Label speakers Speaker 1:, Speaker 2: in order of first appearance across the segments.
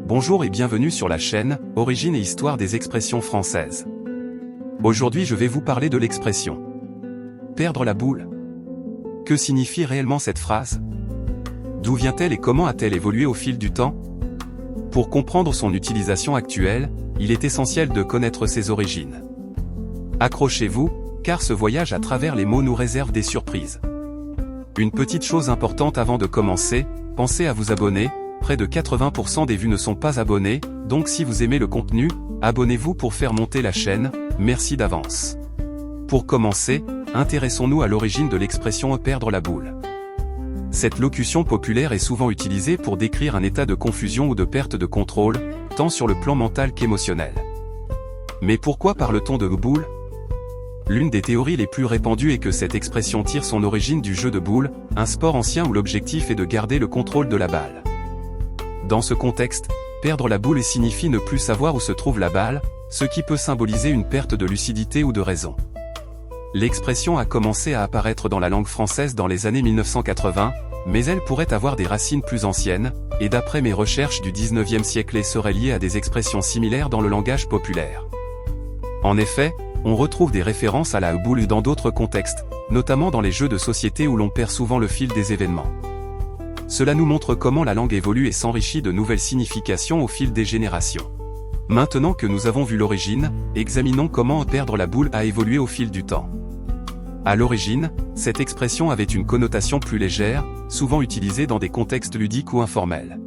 Speaker 1: Bonjour et bienvenue sur la chaîne « Origine et histoire des expressions françaises ». Aujourd'hui je vais vous parler de l'expression « perdre la boule ». Que signifie réellement cette phrase? D'où vient-elle et comment a-t-elle évolué au fil du temps? Pour comprendre son utilisation actuelle, il est essentiel de connaître ses origines. Accrochez-vous, car ce voyage à travers les mots nous réserve des surprises. Une petite chose importante avant de commencer, pensez à vous abonner. Près de 80% des vues ne sont pas abonnés, donc si vous aimez le contenu, abonnez-vous pour faire monter la chaîne, merci d'avance. Pour commencer, intéressons-nous à l'origine de l'expression « perdre la boule ». Cette locution populaire est souvent utilisée pour décrire un état de confusion ou de perte de contrôle, tant sur le plan mental qu'émotionnel. Mais pourquoi parle-t-on de boule? L'une des théories les plus répandues est que cette expression tire son origine du jeu de boules, un sport ancien où l'objectif est de garder le contrôle de la balle. Dans ce contexte, perdre la boule signifie ne plus savoir où se trouve la balle, ce qui peut symboliser une perte de lucidité ou de raison. L'expression a commencé à apparaître dans la langue française dans les années 1980, mais elle pourrait avoir des racines plus anciennes, et d'après mes recherches du 19e siècle elle serait liée à des expressions similaires dans le langage populaire. En effet, on retrouve des références à la boule dans d'autres contextes, notamment dans les jeux de société où l'on perd souvent le fil des événements. Cela nous montre comment la langue évolue et s'enrichit de nouvelles significations au fil des générations. Maintenant que nous avons vu l'origine, examinons comment perdre la boule a évolué au fil du temps. À l'origine, cette expression avait une connotation plus légère, souvent utilisée dans des contextes ludiques ou informels.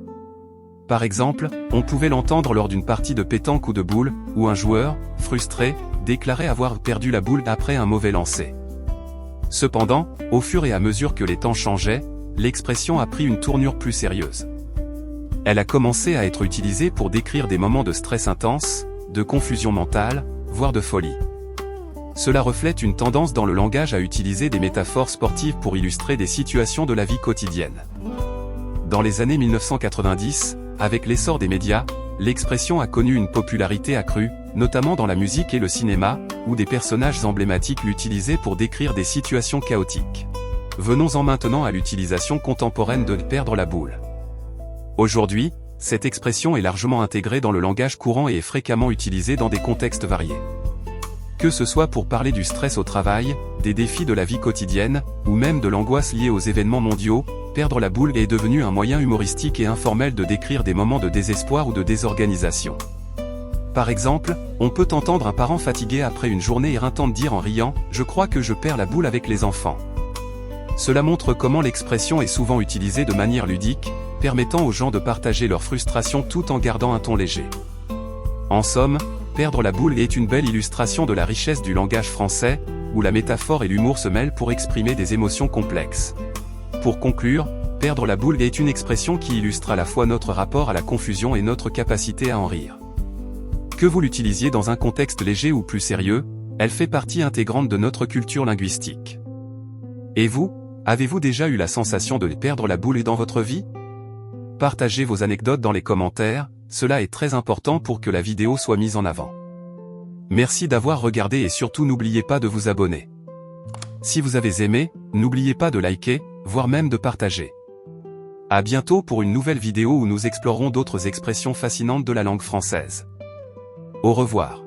Speaker 1: Par exemple, on pouvait l'entendre lors d'une partie de pétanque ou de boules, où un joueur, frustré, déclarait avoir perdu la boule après un mauvais lancer. Cependant, au fur et à mesure que les temps changeaient, l'expression a pris une tournure plus sérieuse. Elle a commencé à être utilisée pour décrire des moments de stress intense, de confusion mentale, voire de folie. Cela reflète une tendance dans le langage à utiliser des métaphores sportives pour illustrer des situations de la vie quotidienne. Dans les années 1990, avec l'essor des médias, l'expression a connu une popularité accrue, notamment dans la musique et le cinéma, où des personnages emblématiques l'utilisaient pour décrire des situations chaotiques. Venons-en maintenant à l'utilisation contemporaine de « perdre la boule ». Aujourd'hui, cette expression est largement intégrée dans le langage courant et est fréquemment utilisée dans des contextes variés. Que ce soit pour parler du stress au travail, des défis de la vie quotidienne, ou même de l'angoisse liée aux événements mondiaux, perdre la boule est devenu un moyen humoristique et informel de décrire des moments de désespoir ou de désorganisation. Par exemple, on peut entendre un parent fatigué après une journée éreintante dire en riant « Je crois que je perds la boule avec les enfants ». Cela montre comment l'expression est souvent utilisée de manière ludique, permettant aux gens de partager leur frustration tout en gardant un ton léger. En somme, perdre la boule est une belle illustration de la richesse du langage français, où la métaphore et l'humour se mêlent pour exprimer des émotions complexes. Pour conclure, perdre la boule est une expression qui illustre à la fois notre rapport à la confusion et notre capacité à en rire. Que vous l'utilisiez dans un contexte léger ou plus sérieux, elle fait partie intégrante de notre culture linguistique. Et vous, avez-vous déjà eu la sensation de perdre la boule dans votre vie? Partagez vos anecdotes dans les commentaires, cela est très important pour que la vidéo soit mise en avant. Merci d'avoir regardé et surtout n'oubliez pas de vous abonner. Si vous avez aimé, n'oubliez pas de liker, voire même de partager. À bientôt pour une nouvelle vidéo où nous explorerons d'autres expressions fascinantes de la langue française. Au revoir.